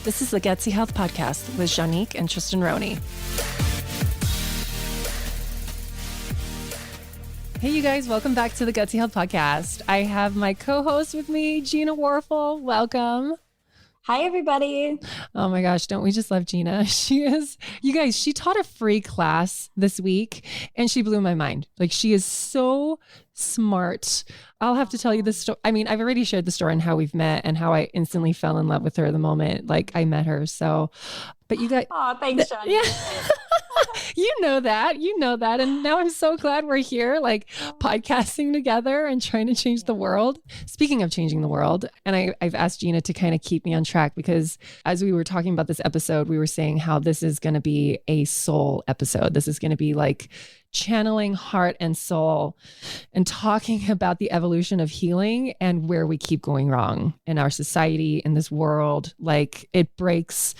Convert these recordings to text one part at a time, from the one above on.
This is the Gutsy Health Podcast with Janique and Tristan Roney. Hey, you guys, welcome back to the Gutsy Health Podcast. I have my co-host with me, Gina Warfel. Welcome. Hi, everybody. Oh my gosh, don't we just love Gina? She taught a free class this week and she blew my mind. Like, she is so smart. I'll have to tell you this story. I mean, I've already shared the story on how we've met and how I instantly fell in love with her the moment like I met her. So, but you guys. Oh, thanks, John. Yeah. You know that. And now I'm so glad we're here, like podcasting together and trying to change the world. Speaking of changing the world, and I've asked Gina to kind of keep me on track because as we were talking about this episode, we were saying how this is going to be a soul episode. This is going to be like channeling heart and soul and talking about the evolution of healing and where we keep going wrong in our society, in this world. Like it breaks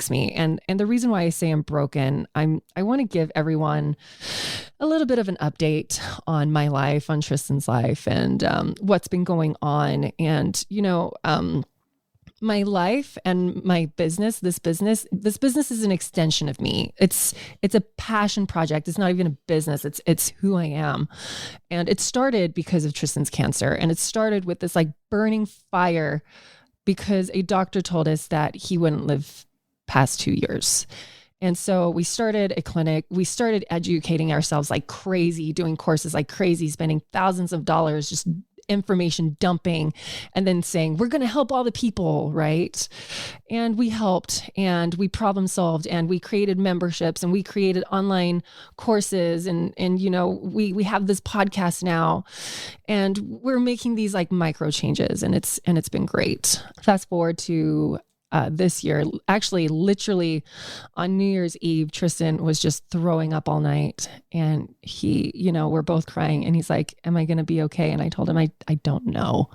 me. And the reason why I say I'm broken, I want to give everyone a little bit of an update on my life, on Tristan's life, and what's been going on. And, my life and my business, this business is an extension of me. It's a passion project. It's not even a business. It's who I am. And it started because of Tristan's cancer. And it started with this like burning fire because a doctor told us that he wouldn't live past 2 years. And so we started a clinic. We started educating ourselves like crazy, doing courses like crazy, spending thousands of dollars, just information dumping, and then saying, we're going to help all the people, right? And we helped and we problem solved and we created memberships and we created online courses. And we have this podcast now and we're making these like micro changes and it's been great. Fast forward to this year, actually, literally on New Year's Eve, Tristan was just throwing up all night and we're both crying and he's like, am I going to be okay? And I told him, I don't know.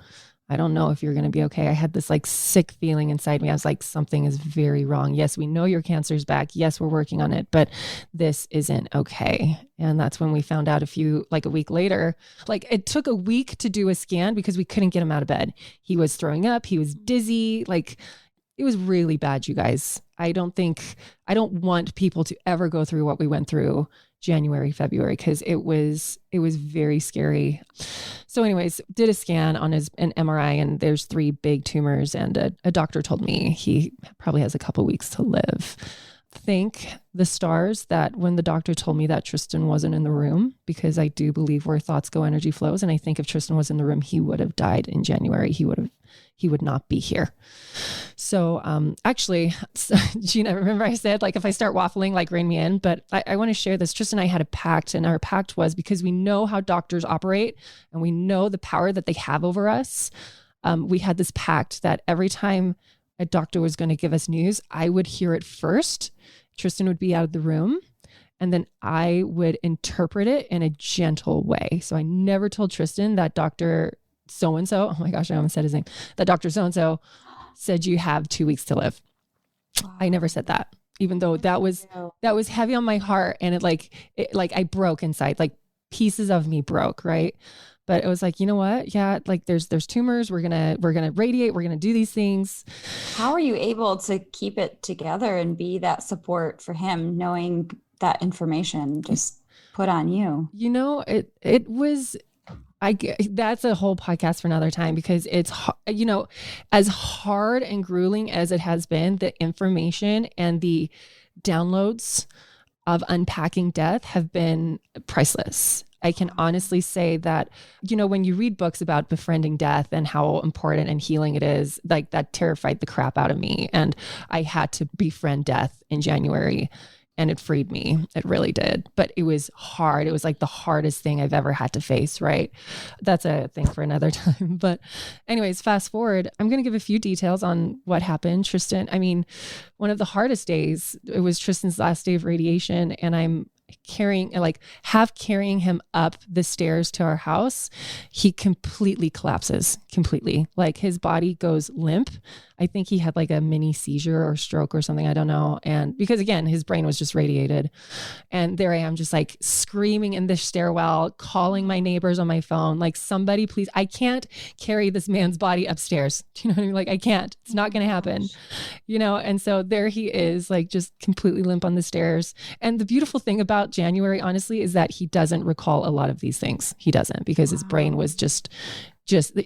I don't know if you're going to be okay. I had this like sick feeling inside me. I was like, something is very wrong. Yes, we know your cancer's back. Yes, we're working on it, but this isn't okay. And that's when we found out a week later, like it took a week to do a scan because we couldn't get him out of bed. He was throwing up. He was dizzy. Like, it was really bad, you guys. I don't want people to ever go through what we went through January, February, because it was very scary. So anyways, did a scan on an MRI and there's 3 big tumors and a doctor told me he probably has a couple weeks to live. Thank the stars that when the doctor told me that Tristan wasn't in the room, because I do believe where thoughts go, energy flows. And I think if Tristan was in the room, he would have died in January. He would not be here. So actually, Gina, remember I said, like, if I start waffling, like rein me in, but I want to share this. Tristan and I had a pact, and our pact was because we know how doctors operate and we know the power that they have over us. We had this pact that every time a doctor was going to give us news, I would hear it first. Tristan would be out of the room and then I would interpret it in a gentle way. So I never told Tristan that Dr. So-and-so, oh my gosh, I almost said his name, that Dr. So-and-so said you have 2 weeks to live. Wow. I never said that, even though that was heavy on my heart. And it I broke inside, like pieces of me broke. Right. But it was like, you know what? Yeah. Like there's tumors. We're going to radiate. We're going to do these things. How are you able to keep it together and be that support for him, knowing that information just put on you? It was, that's a whole podcast for another time because it's, as hard and grueling as it has been, the information and the downloads of unpacking death have been priceless. I can honestly say that, when you read books about befriending death and how important and healing it is, like that terrified the crap out of me. And I had to befriend death in January and it freed me. It really did. But it was hard. It was like the hardest thing I've ever had to face, right? That's a thing for another time. But anyways, fast forward, I'm going to give a few details on what happened. Tristan, one of the hardest days, it was Tristan's last day of radiation and I'm carrying him up the stairs to our house. He completely collapses, like his body goes limp. I think he had like a mini seizure or stroke or something. I don't know. And because again, his brain was just radiated. And there I am just like screaming in the stairwell, calling my neighbors on my phone, like somebody please, I can't carry this man's body upstairs. Do you know what I mean? Like I can't, it's not going to happen, And so there he is, like just completely limp on the stairs. And the beautiful thing about January, honestly, is that he doesn't recall a lot of these things. He doesn't, because his brain was just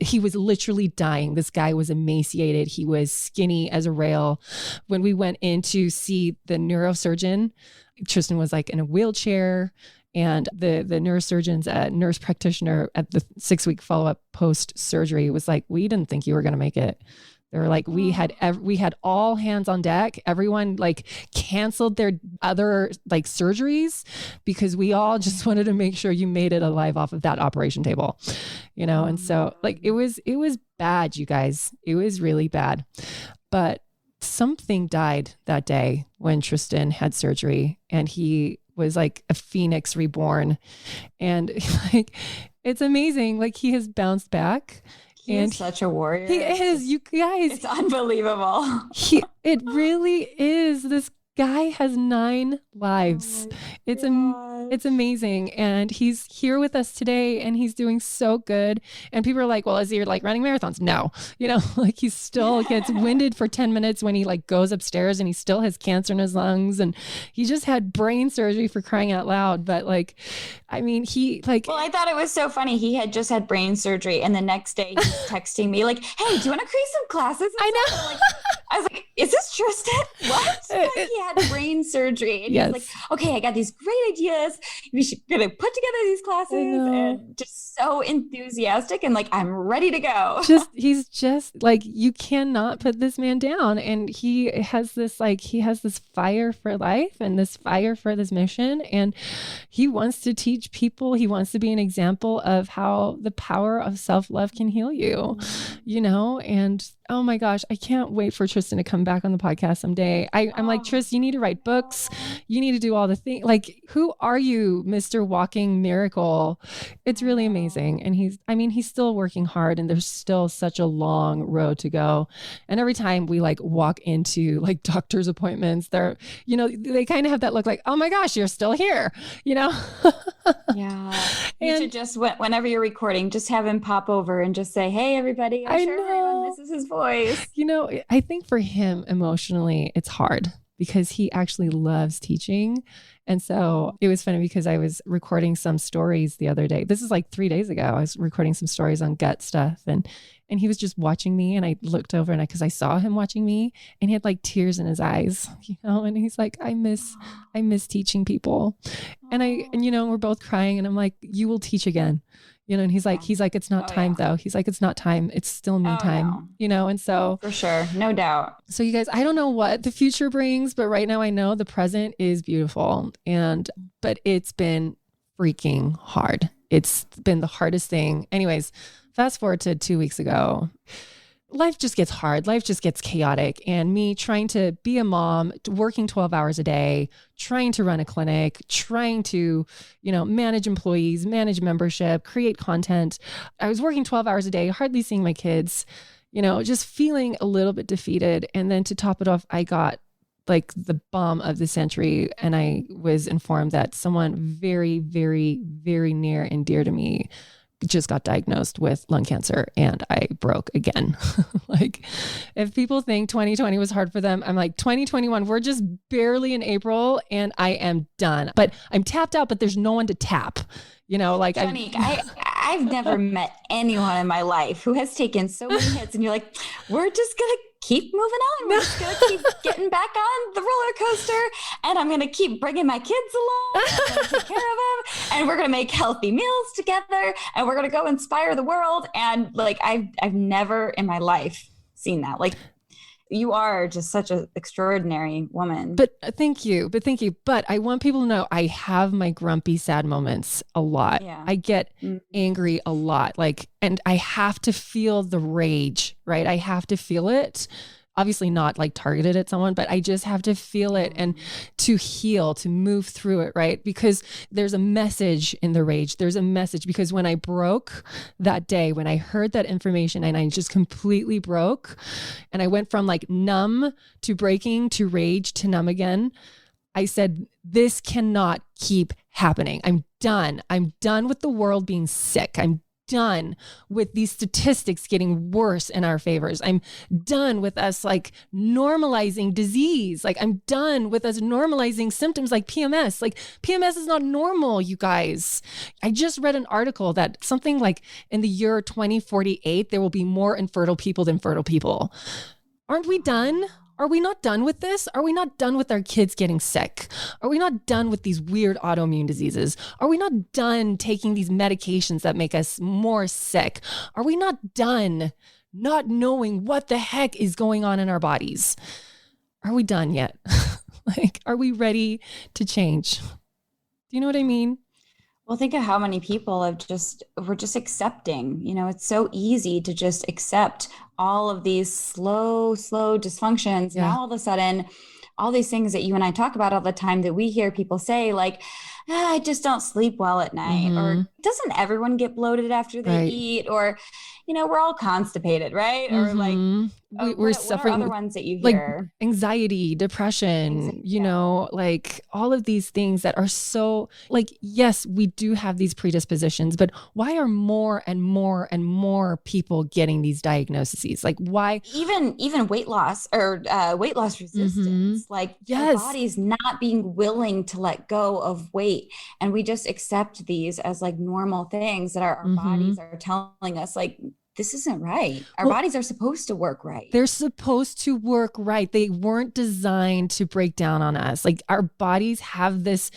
he was literally dying. This guy was emaciated. He was skinny as a rail. When we went in to see the neurosurgeon, Tristan was like in a wheelchair, and the neurosurgeon's nurse practitioner at the 6-week follow-up post-surgery was like, we didn't think you were going to make it. They were like, we had all hands on deck. Everyone like canceled their other like surgeries because we all just wanted to make sure you made it alive off of that operation table, And so like, it was bad, you guys. It was really bad, but something died that day when Tristan had surgery, and he was like a phoenix reborn, and like, it's amazing. Like he has bounced back. He's such a warrior. He is, you guys. It's unbelievable. It really is. This guy has 9 lives. It's amazing. And he's here with us today, and he's doing so good. And people are like, well, is he like running marathons? No, like he still gets winded for 10 minutes when he like goes upstairs, and he still has cancer in his lungs, and he just had brain surgery, for crying out loud. But like, I mean, well, I thought it was so funny. He had just had brain surgery, and the next day he's texting me like, hey, do you want to create some classes? I know. I was like, is this Tristan? What? He had brain surgery. And He was like, okay, I got these great ideas. We should gonna put together these classes, and just so enthusiastic and like, I'm ready to go. He's just like, you cannot put this man down. And he has this fire for life and this fire for this mission. And he wants to teach people. He wants to be an example of how the power of self-love can heal you, and oh my gosh, I can't wait for Tristan to come back on the podcast someday. I'm like, Tris, you need to write books. You need to do all the things. Like, who are you, Mr. Walking Miracle? It's really amazing. And he's still working hard, and there's still such a long road to go. And every time we like walk into like doctor's appointments, they're, they kind of have that look like, oh my gosh, you're still here, Yeah. You should just, whenever you're recording, just have him pop over and just say, hey, everybody, I'm sure everyone misses his voice. I think for him emotionally, it's hard because he actually loves teaching. And so it was funny because I was recording some stories the other day. This is like 3 days ago. I was recording some stories on gut stuff, and he was just watching me, and I looked over, and because I saw him watching me, and he had like tears in his eyes, and he's like, I miss teaching people. And we're both crying, and I'm like, you will teach again. And he's like, it's not time though. He's like, it's not time. It's still me time, and so. For sure. No doubt. So you guys, I don't know what the future brings, but right now I know the present is beautiful, but it's been freaking hard. It's been the hardest thing. Anyways, fast forward to 2 weeks ago. Life just gets hard. Life just gets chaotic. And me trying to be a mom, working 12 hours a day, trying to run a clinic, trying to, manage employees, manage membership, create content. I was working 12 hours a day, hardly seeing my kids, just feeling a little bit defeated. And then to top it off, I got like the bomb of the century. And I was informed that someone very, very, very near and dear to me just got diagnosed with lung cancer, and I broke again. Like, if people think 2020 was hard for them, I'm like, 2021, we're just barely in April and I am done. But I'm tapped out, but there's no one to tap. Like I've never met anyone in my life who has taken so many hits, and you're like, we're just gonna keep moving on. We're just going to keep getting back on the roller coaster, and I'm going to keep bringing my kids along. I'm going to take care of them, and we're going to make healthy meals together, and we're going to go inspire the world. And like, I've never in my life seen that. Like, you are just such an extraordinary woman. But thank you. But I want people to know I have my grumpy, sad moments a lot. Yeah. I get angry a lot. And I have to feel the rage, right? I have to feel it. obviously not like targeted at someone, but I just have to feel it and to heal, to move through it, right? Because there's a message in the rage. There's a message, because when I broke that day, when I heard that information and I just completely broke and I went from like numb to breaking to rage to numb again, I said, this cannot keep happening. I'm done. I'm done with the world being sick. I'm done with these statistics getting worse in our favors. I'm done with us like normalizing disease. Like I'm done with us normalizing symptoms like PMS. Like PMS is not normal, you guys. I just read an article that something like in the year 2048, there will be more infertile people than fertile people. Aren't we done? Are we not done with this? Are we not done with our kids getting sick? Are we not done with these weird autoimmune diseases? Are we not done taking these medications that make us more sick? Are we not done not knowing what the heck is going on in our bodies? Are we done yet? Like, are we ready to change? Do you know what I mean? Well, think of how many people we're just accepting, it's so easy to just accept all of these slow dysfunctions. Yeah. Now, all of a sudden, all these things that you and I talk about all the time that we hear people say, like, I just don't sleep well at night, or doesn't everyone get bloated after they eat, or, we're all constipated, right? Or like, we're suffering what are other ones that you hear? Like anxiety, depression, like all of these things that are so like, yes, we do have these predispositions, but why are more and more and more people getting these diagnoses? Like why? Even weight loss or weight loss resistance, like our body's not being willing to let go of weight. And we just accept these as like normal things that our bodies are telling us, like, this isn't right. Our bodies are supposed to work right. They're supposed to work right. They weren't designed to break down on us. Like our bodies have this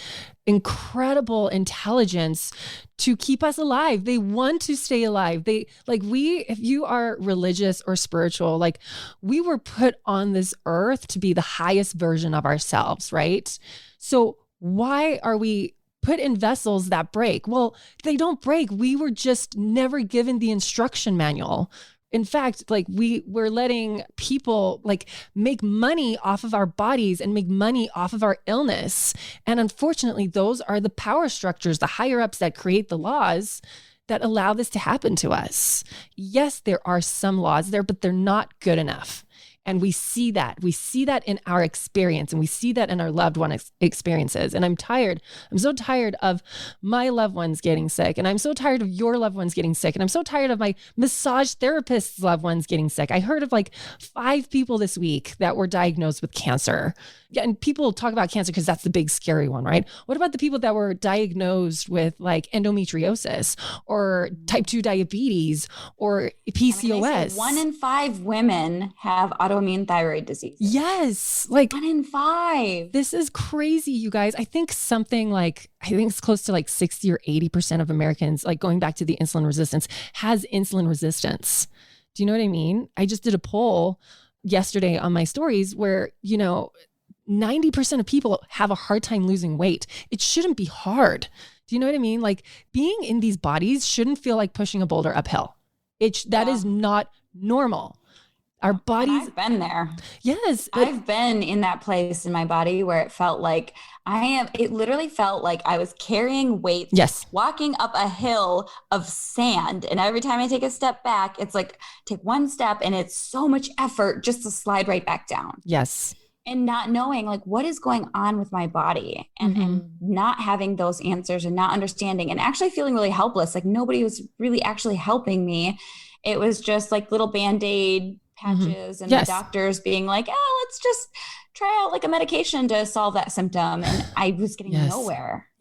incredible intelligence to keep us alive. They want to stay alive. If you are religious or spiritual, like we were put on this earth to be the highest version of ourselves, right? So why are we put in vessels that break? Well, they don't break. We were just never given the instruction manual. In fact, like we're letting people like make money off of our bodies and make money off of our illness. And unfortunately, those are the power structures, the higher ups that create the laws that allow this to happen to us. Yes, there are some laws there, but they're not good enough. And we see that. We see that in our experience, and we see that in our loved one experiences. And I'm tired. I'm so tired of my loved ones getting sick. And I'm so tired of your loved ones getting sick. And I'm so tired of my massage therapist's loved ones getting sick. I heard of like 5 people this week that were diagnosed with cancer. Yeah, and people talk about cancer because that's the big scary one, right? What about the people that were diagnosed with like endometriosis or type 2 diabetes or PCOS? 1 in 5 women have autoimmune thyroid disease. Yes. Like 1 in 5. This is crazy, you guys. I think it's close to like 60 or 80% of Americans, like going back to the insulin resistance, has insulin resistance. Do you know what I mean? I just did a poll yesterday on my stories where, 90% of people have a hard time losing weight. It shouldn't be hard. Do you know what I mean? Like being in these bodies shouldn't feel like pushing a boulder uphill. That is not normal. Our bodies. I've been there. Yes. I've been in that place in my body where it felt like it literally felt like I was carrying weights, walking up a hill of sand. And every time I take a step back, it's like take one step and it's so much effort just to slide right back down. Yes. And not knowing like what is going on with my body and not having those answers and not understanding and actually feeling really helpless. Like nobody was really actually helping me. It was just like little Band-Aid patches and the doctors being like, let's just try out like a medication to solve that symptom. And I was getting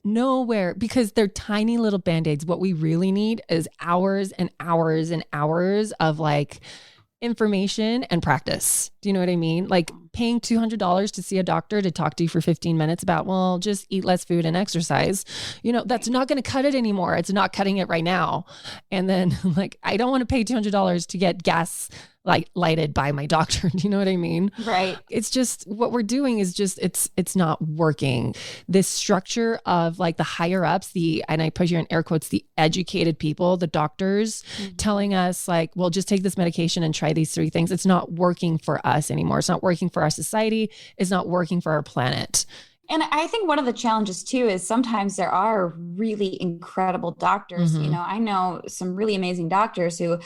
nowhere because they're tiny little Band-Aids. What we really need is hours and hours and hours of like information and practice. Do you know what I mean? Like paying $200 to see a doctor to talk to you for 15 minutes about, well, just eat less food and exercise. That's not going to cut it anymore. It's not cutting it right now. And then like, I don't want to pay $200 to get gas like lighted by my doctor. Do you know what I mean? Right. It's just what we're doing is just it's not working. This structure of like the higher ups, and I put here in air quotes, the educated people, the doctors telling us like, well, just take this medication and try these 3 things. It's not working for us anymore. It's not working for our society. It's not working for our planet. And I think one of the challenges too is sometimes there are really incredible doctors. You know, I know some really amazing doctors who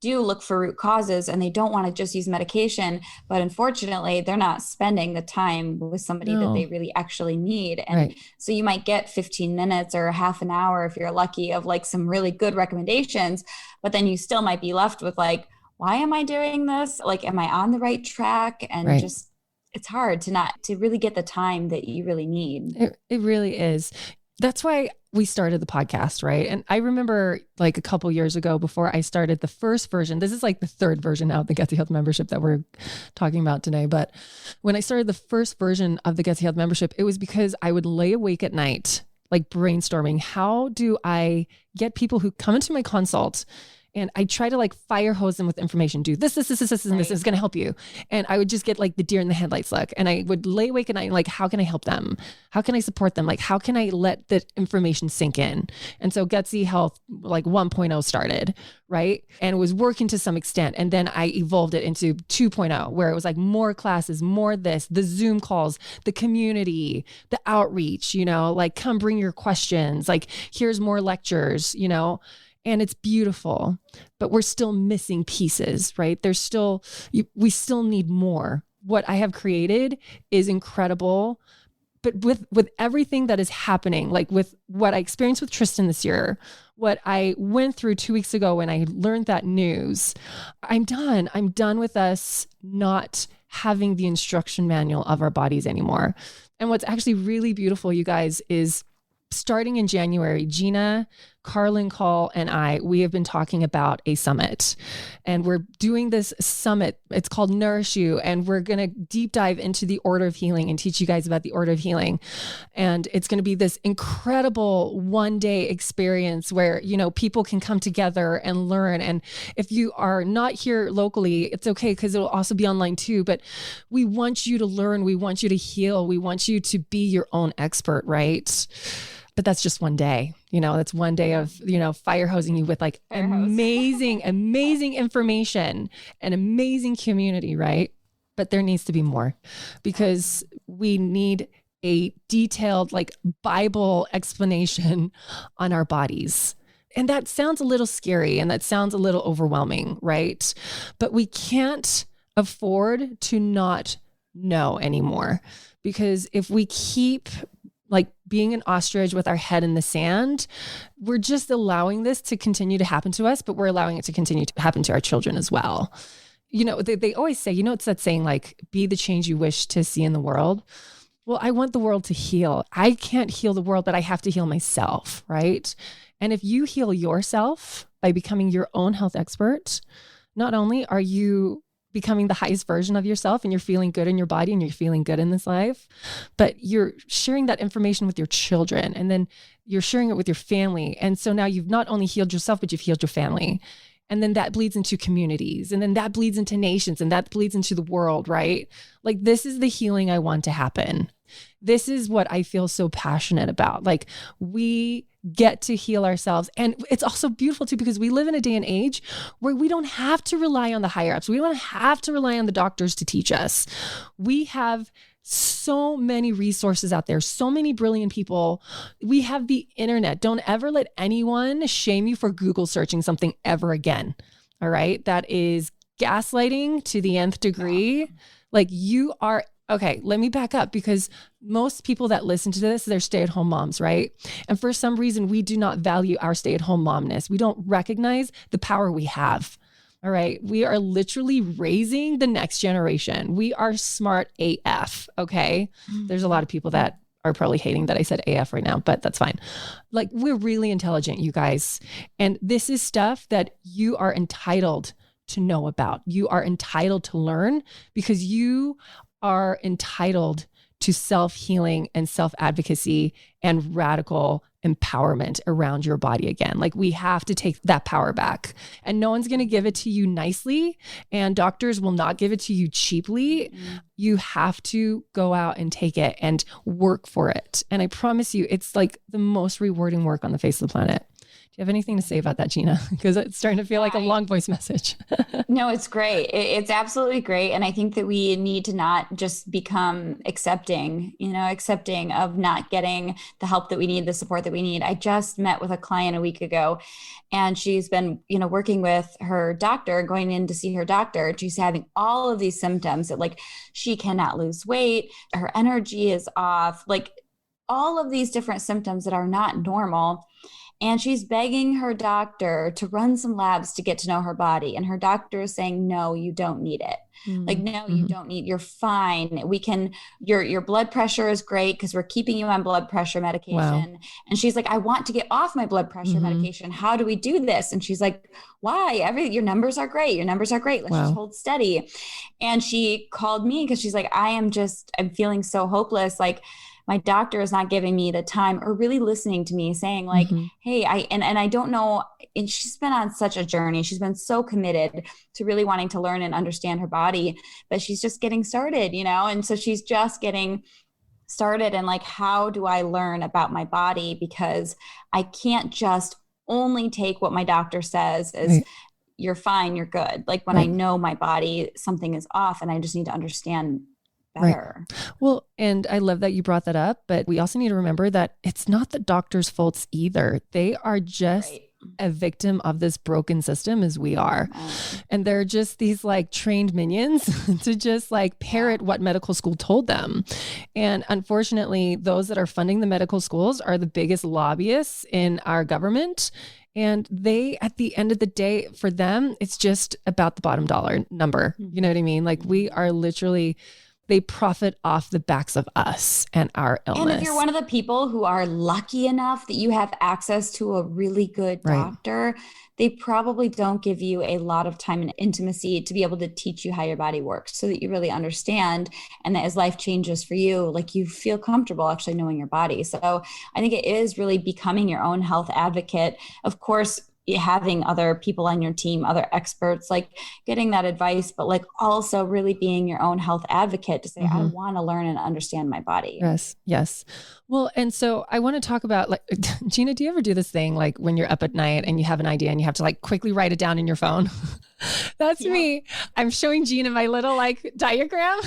do look for root causes and they don't want to just use medication, but unfortunately they're not spending the time with somebody that they really actually need. And so you might get 15 minutes or half an hour if you're lucky of like some really good recommendations, but then you still might be left with like, why am I doing this? Like, am I on the right track? And just, it's hard to really get the time that you really need. It really is. That's why we started the podcast, right? And I remember like a couple years ago before I started the first version, this is like the 3rd version now of the Gutsy Health membership that we're talking about today. But when I started the first version of the Gutsy Health membership, it was because I would lay awake at night, like brainstorming, how do I get people who come into my consult. And I try to like fire hose them with information. Do this, and this is going to help you. And I would just get like the deer in the headlights look. And I would lay awake at night, like, how can I help them? How can I support them? Like, how can I let the information sink in? And so Gutsy Health like 1.0 started, right? And it was working to some extent. And then I evolved it into 2.0, where it was like more classes, more this, the Zoom calls, the community, the outreach, you know, like come bring your questions. Like here's more lectures, you know. And it's beautiful, but we're still missing pieces, right? We still need more. What I have created is incredible, but with everything that is happening, like with what I experienced with Tristan this year, what I went through 2 weeks ago when I learned that news, I'm done. I'm done with us not having the instruction manual of our bodies anymore. And what's actually really beautiful, you guys, is starting in January, Gina, Carlin Call, and we have been talking about a summit, and we're doing this summit. It's called Nourish You. And we're going to deep dive into the Order of Healing and teach you guys about the Order of Healing. And it's going to be this incredible 1-day experience where, you know, people can come together and learn. And if you are not here locally, it's okay, because it will also be online too. But we want you to learn. We want you to heal. We want you to be your own expert, right? But that's just 1 day, you know, that's 1 day of, you know, fire hosing you with like amazing information and amazing community, right? But there needs to be more, because we need a detailed like Bible explanation on our bodies. And that sounds a little scary and that sounds a little overwhelming, right? But we can't afford to not know anymore, because if we keep like being an ostrich with our head in the sand, we're just allowing this to continue to happen to us, but we're allowing it to continue to happen to our children as well. You know, they always say, you know, it's that saying like, be the change you wish to see in the world. Well, I want the world to heal. I can't heal the world, but I have to heal myself, right? And if you heal yourself by becoming your own health expert, not only are you becoming the highest version of yourself and you're feeling good in your body and you're feeling good in this life, but you're sharing that information with your children, and then you're sharing it with your family. And so now you've not only healed yourself, but you've healed your family. And then that bleeds into communities, and then that bleeds into nations, and that bleeds into the world, right? Like, this is the healing I want to happen. This is what I feel so passionate about. Like, we get to heal ourselves. And it's also beautiful too, because we live in a day and age where we don't have to rely on the higher ups. We don't have to rely on the doctors to teach us. We have so many resources out there, so many brilliant people. We have the internet. Don't ever let anyone shame you for Google searching something ever again. All right. That is gaslighting to the nth degree. Like, you are, okay, let me back up, because most people that listen to this, they're stay-at-home moms, right? And for some reason, we do not value our stay-at-home momness. We don't recognize the power we have. All right. We are literally raising the next generation. We are smart AF. Okay. There's a lot of people that are probably hating that I said AF right now, but that's fine. Like, we're really intelligent, you guys. And this is stuff that you are entitled to know about. You are entitled to learn, because you are entitled to self-healing and self-advocacy and radical empowerment around your body again. Like we have to take that power back, and no one's going to give it to you nicely, and doctors will not give it to you cheaply. You have to go out and take it and work for it. And I promise you, it's like the most rewarding work on the face of the planet. Do you have anything to say about that, Gina? Because it's starting to feel like a long voice message. No, it's great. It's absolutely great. And I think that we need to not just become accepting of not getting the help that we need, the support that we need. I just met with a client a week ago, and she's been, working with her doctor, going in to see her doctor. She's having all of these symptoms that like she cannot lose weight, her energy is off, like all of these different symptoms that are not normal. And she's begging her doctor to run some labs to get to know her body. And her doctor is saying, no, you don't need it. Like, no, you don't need, you're fine. We can, your blood pressure is great because we're keeping you on blood pressure medication. Wow. And she's like, I want to get off my blood pressure medication. How do we do this? And she's like, why? Your numbers are great. Your numbers are great. Let's just hold steady. And she called me because she's like, I'm feeling so hopeless. Like, my doctor is not giving me the time or really listening to me, saying like, hey, I don't know. And she's been on such a journey. She's been so committed to really wanting to learn and understand her body, but she's just getting started, And so she's just getting started. And like, how do I learn about my body? Because I can't just only take what my doctor says as you're fine, you're good. Like when I know my body, something is off and I just need to understand better. Right. Well, and I love that you brought that up, but we also need to remember that it's not the doctor's faults either. They are just a victim of this broken system as we are. And they're just these like trained minions to just like parrot what medical school told them. And unfortunately, those that are funding the medical schools are the biggest lobbyists in our government. And they, at the end of the day, for them, it's just about the bottom dollar number. You know what I mean? Like we are literally, they profit off the backs of us and our illness. And if you're one of the people who are lucky enough that you have access to a really good doctor, they probably don't give you a lot of time and intimacy to be able to teach you how your body works so that you really understand. And that as life changes for you, like you feel comfortable actually knowing your body. So I think it is really becoming your own health advocate. Of course, having other people on your team, other experts, like getting that advice, but like also really being your own health advocate to say, I want to learn and understand my body. Yes. Yes. Well, and so I want to talk about like, Gina, do you ever do this thing like when you're up at night and you have an idea and you have to like quickly write it down in your phone? That's me. I'm showing Gina my little like diagram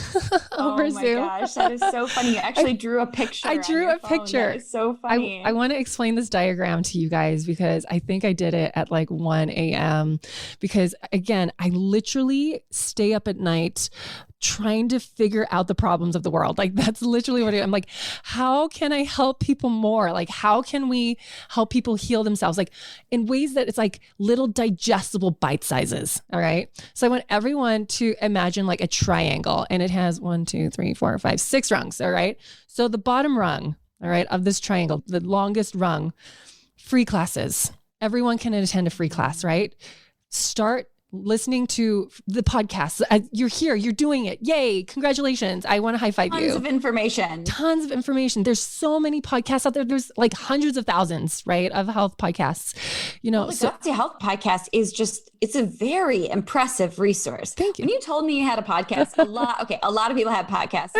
over Zoom. Oh my gosh, that is so funny. You actually drew a picture. I drew a picture. That is so funny. I want to explain this diagram to you guys because I think I did it at like 1 a.m. because again, I literally stay up at night trying to figure out the problems of the world. Like that's literally what I'm like, how can I help people more? Like, how can we help people heal themselves? Like in ways that it's like little digestible bite sizes. All right. So I want everyone to imagine like a triangle and it has 1, 2, 3, 4, 5, 6 rungs. All right. So the bottom rung, all right, of this triangle, the longest rung, free classes. Everyone can attend a free class, right? Start listening to the podcast. You're here, you're doing it. Yay. Congratulations. I want to high five you. Tons of information. Tons of information. There's so many podcasts out there. There's like hundreds of thousands, right, of health podcasts. Well, the Gutsy Health podcast is just, it's a very impressive resource. Thank you. When you told me you had a podcast, a lot of people have podcasts.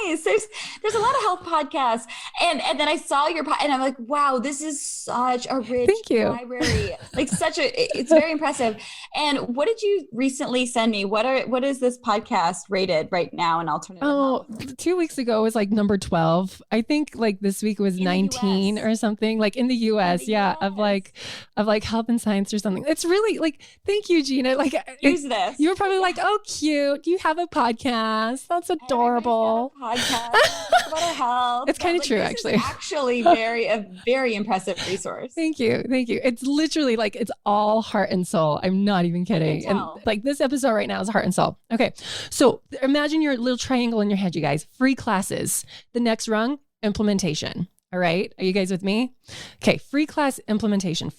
Nice. There's a lot of health podcasts. And then I saw your and I'm like, wow, this is such a rich library. Like it's very impressive. And what did you recently send me? What is this podcast rated right now in alternative health? 2 weeks ago was like number 12. I think like this week was 19 or something, like in the US. Of like health and science or something. It's really like, thank you, Gina. Like use this. You were probably like, oh, cute. You have a podcast. That's adorable. Podcast talk about our health. It's kind of true, actually. Actually, a very impressive resource. Thank you. It's literally like it's all heart and soul. I'm not even kidding. And like this episode right now is heart and soul. Okay, so imagine your little triangle in your head, you guys. Free classes. The next rung, implementation. All right. Are you guys with me? Okay. Free class implementation.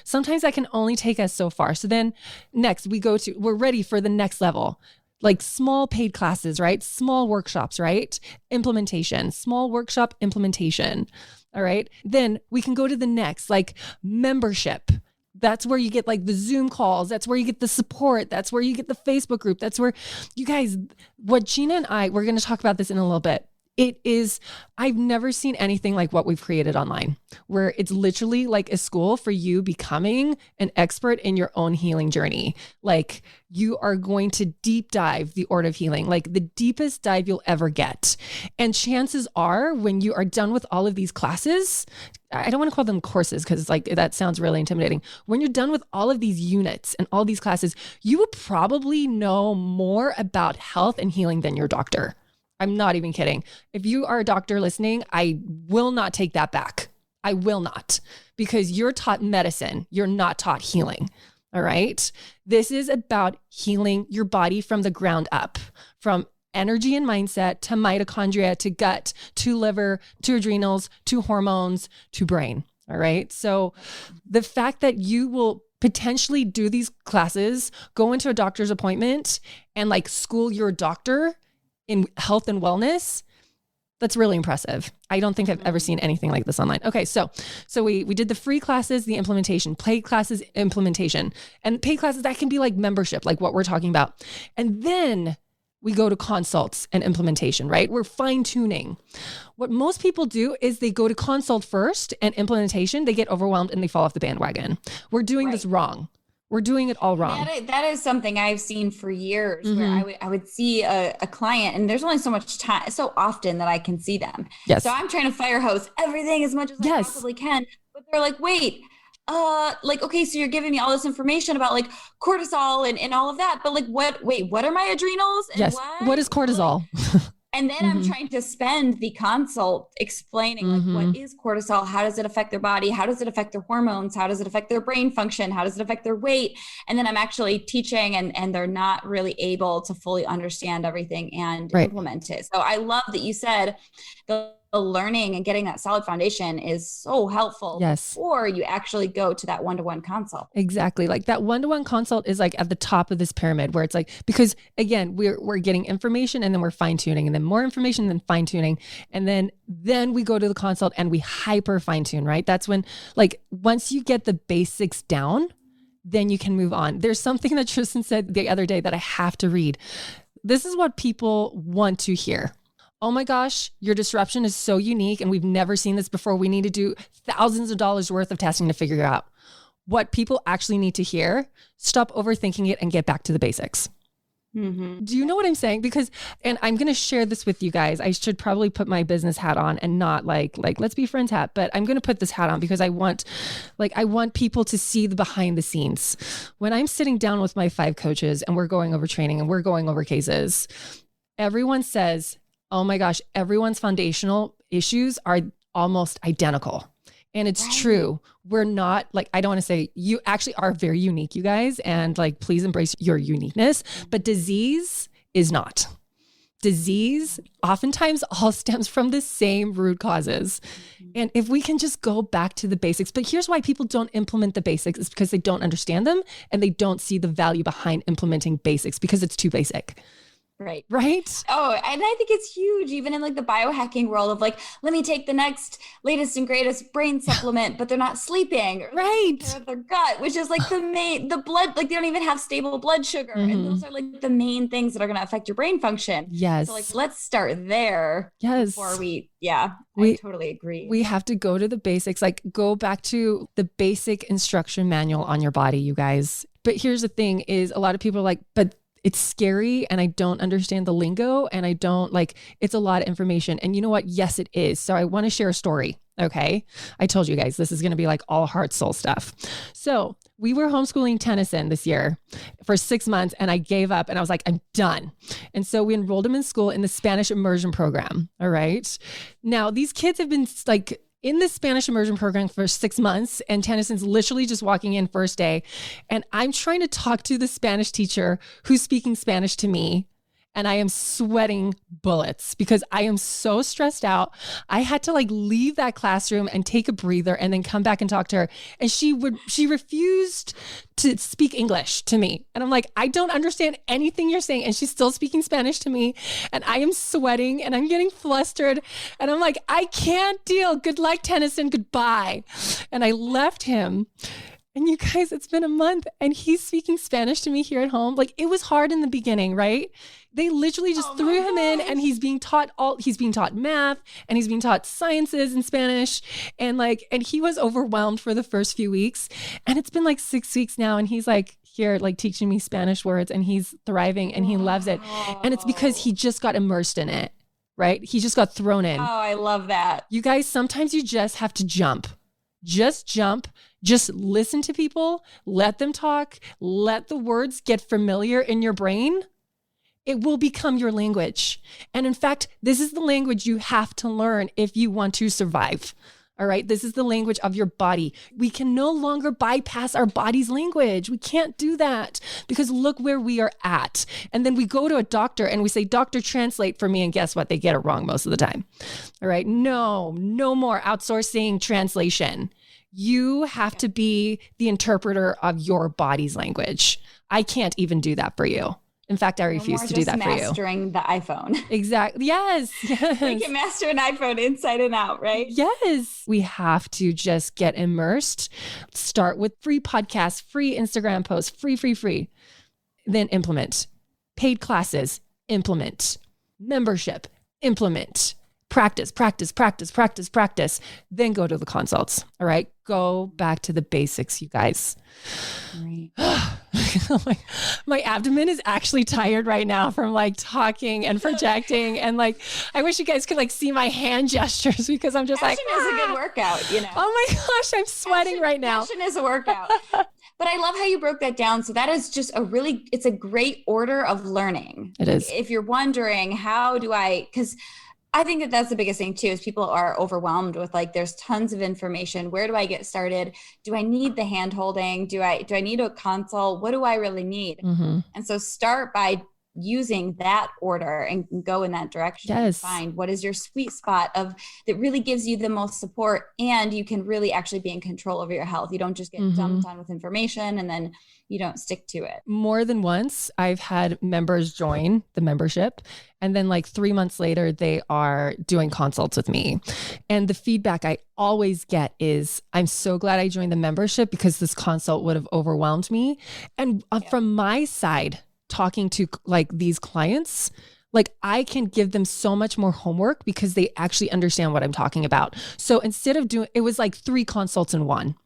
Sometimes that can only take us so far. So then next we're ready for the next level. Like small paid classes, right? Small workshops, right? Implementation, small workshop implementation. All right. Then we can go to the next, like membership. That's where you get like the Zoom calls. That's where you get the support. That's where you get the Facebook group. That's where you guys, what Gina and we're going to talk about this in a little bit. I've never seen anything like what we've created online, where it's literally like a school for you becoming an expert in your own healing journey. Like you are going to deep dive the art of healing, like the deepest dive you'll ever get. And chances are when you are done with all of these classes, I don't want to call them courses because like that sounds really intimidating. When you're done with all of these units and all these classes, you will probably know more about health and healing than your doctor. I'm not even kidding. If you are a doctor listening, I will not take that back. I will not, because you're taught medicine. You're not taught healing. All right. This is about healing your body from the ground up, from energy and mindset to mitochondria, to gut, to liver, to adrenals, to hormones, to brain. All right. So the fact that you will potentially do these classes, go into a doctor's appointment and like school your doctor in health and wellness, that's really impressive. I don't think I've ever seen anything like this online. Okay, so we did the free classes, the implementation, paid classes, implementation, and paid classes that can be like membership, like what we're talking about. And then we go to consults and implementation, right? We're fine tuning. What most people do is they go to consult first and implementation, they get overwhelmed and they fall off the bandwagon. We're doing this wrong. We're doing it all wrong. That is something I've seen for years, where I would see a client and there's only so much time, so often that I can see them. Yes. So I'm trying to fire hose everything as much as I possibly can. But they're like, wait, like, okay, so you're giving me all this information about like cortisol and all of that. But like, what are my adrenals? And what is cortisol? And then I'm trying to spend the consult explaining like what is cortisol? How does it affect their body? How does it affect their hormones? How does it affect their brain function? How does it affect their weight? And then I'm actually teaching and they're not really able to fully understand everything and implement it. So I love that you said the learning and getting that solid foundation is so helpful. Yes. Or you actually go to that one-to-one consult. Exactly. Like that one-to-one consult is like at the top of this pyramid where it's like, because again, we're getting information and then we're fine tuning and then more information, then fine tuning. And then we go to the consult and we hyper fine tune, right? That's when like, once you get the basics down, then you can move on. There's something that Tristan said the other day that I have to read. This is what people want to hear. Oh my gosh, your disruption is so unique and we've never seen this before. We need to do thousands of dollars worth of testing to figure out what people actually need to hear. Stop overthinking it and get back to the basics. Do you know what I'm saying? Because, and I'm going to share this with you guys. I should probably put my business hat on and not like let's be friends hat, but I'm going to put this hat on because I want people to see the behind the scenes. When I'm sitting down with my 5 coaches and we're going over training and we're going over cases, everyone says, oh my gosh, everyone's foundational issues are almost identical. And it's true. We're not like, I don't want to say, you actually are very unique, you guys. And like, please embrace your uniqueness, but disease is not. Disease oftentimes all stems from the same root causes. And if we can just go back to the basics, but here's why people don't implement the basics is because they don't understand them and they don't see the value behind implementing basics because it's too basic. Right. Right. Oh, and I think it's huge, even in like the biohacking world of like, let me take the next latest and greatest brain supplement, but they're not sleeping. Right. Their gut, which is like the blood, like they don't even have stable blood sugar. And those are like the main things that are going to affect your brain function. Yes. So like, let's start there. Yes. Before I totally agree. We have to go to the basics, like go back to the basic instruction manual on your body, you guys. But here's the thing is a lot of people are like, but it's scary and I don't understand the lingo and I don't like, it's a lot of information. And you know what? Yes, it is. So I want to share a story. Okay. I told you guys, this is going to be like all heart, soul stuff. So we were homeschooling Tennyson this year for 6 months and I gave up and I was like, I'm done. And so we enrolled him in school in the Spanish immersion program. All right. Now these kids have been like in the Spanish immersion program for 6 months and Tennyson's literally just walking in first day. And I'm trying to talk to the Spanish teacher who's speaking Spanish to me. and I am sweating bullets because I am so stressed out. I had to like leave that classroom and take a breather and then come back and talk to her. And she refused to speak English to me. And I'm like, I don't understand anything you're saying. And she's still speaking Spanish to me. And I am sweating and I'm getting flustered. And I'm like, I can't deal. Good luck, Tennyson. Goodbye. And I left him. And you guys, it's been a month and he's speaking Spanish to me here at home. Like, it was hard in the beginning, right? They literally just threw him in and he's being taught math and he's being taught sciences in Spanish. And he was overwhelmed for the first few weeks. And it's been like 6 weeks now. And he's like here, like teaching me Spanish words and he's thriving and he loves it. And it's because he just got immersed in it, right? He just got thrown in. Oh, I love that. You guys, sometimes you just have to jump. Just jump. Just listen to people, let them talk, let the words get familiar in your brain. It will become your language. And in fact, this is the language you have to learn if you want to survive. All right. This is the language of your body. We can no longer bypass our body's language. We can't do that because look where we are at. And then we go to a doctor and we say, doctor, translate for me. And guess what? They get it wrong most of the time. All right. No more outsourcing translation. You have to be the interpreter of your body's language. I can't even do that for you. In fact, I refuse to do that for you. Mastering the iPhone. Exactly. Yes. We can master an iPhone inside and out, right? Yes. We have to just get immersed. Start with free podcasts, free Instagram posts, free. Then implement. Paid classes, implement. Membership, implement. Practice. Then go to the consults. All right. Go back to the basics, you guys. Right. My abdomen is actually tired right now from like talking and projecting. And like, I wish you guys could like see my hand gestures because I'm just Passion is a good workout, you know. Oh my gosh, I'm sweating right now. Passion is a workout. But I love how you broke that down. So that is just it's a great order of learning. It is. If you're wondering, because I think that that's the biggest thing too, is people are overwhelmed with like, there's tons of information. Where do I get started? Do I need the hand holding? Do I need a consult? What do I really need? Mm-hmm. And so start by using that order and go in that direction. Yes. And find what is your sweet spot that really gives you the most support, and you can really actually be in control over your health. You don't just get dumped on with information and then you don't stick to it. More than once, I've had members join the membership, and then like 3 months later, they are doing consults with me. And the feedback I always get is, I'm so glad I joined the membership because this consult would have overwhelmed me. And from my side, talking to like these clients, like I can give them so much more homework because they actually understand what I'm talking about. So instead of it was like 3 consults in one.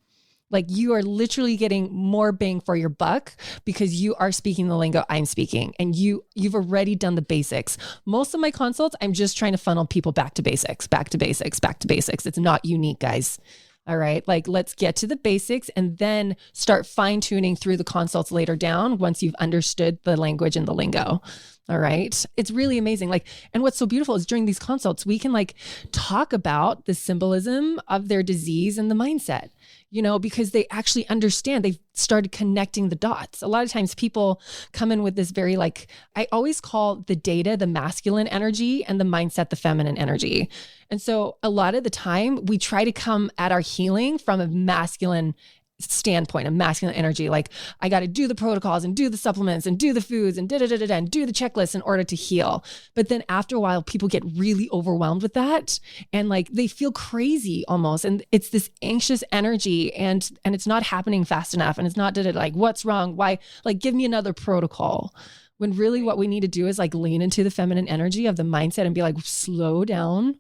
Like you are literally getting more bang for your buck because you are speaking the lingo I'm speaking, and you've already done the basics. Most of my consults, I'm just trying to funnel people back to basics. It's not unique, guys. All right. Like, let's get to the basics and then start fine tuning through the consults later down once you've understood the language and the lingo. All right. It's really amazing. Like, and what's so beautiful is during these consults, we can like talk about the symbolism of their disease and the mindset, you know, because they actually understand. They've started connecting the dots. A lot of times people come in with this very like, I always call the data, the masculine energy, and the mindset, the feminine energy. And so a lot of the time we try to come at our healing from a masculine standpoint, a masculine energy. Like, I got to do the protocols and do the supplements and do the foods and and do the checklists in order to heal. But then after a while, people get really overwhelmed with that. And like, they feel crazy almost. And it's this anxious energy and it's not happening fast enough. And it's not like, what's wrong? Why? Like, give me another protocol. When really what we need to do is like lean into the feminine energy of the mindset and be like, slow down.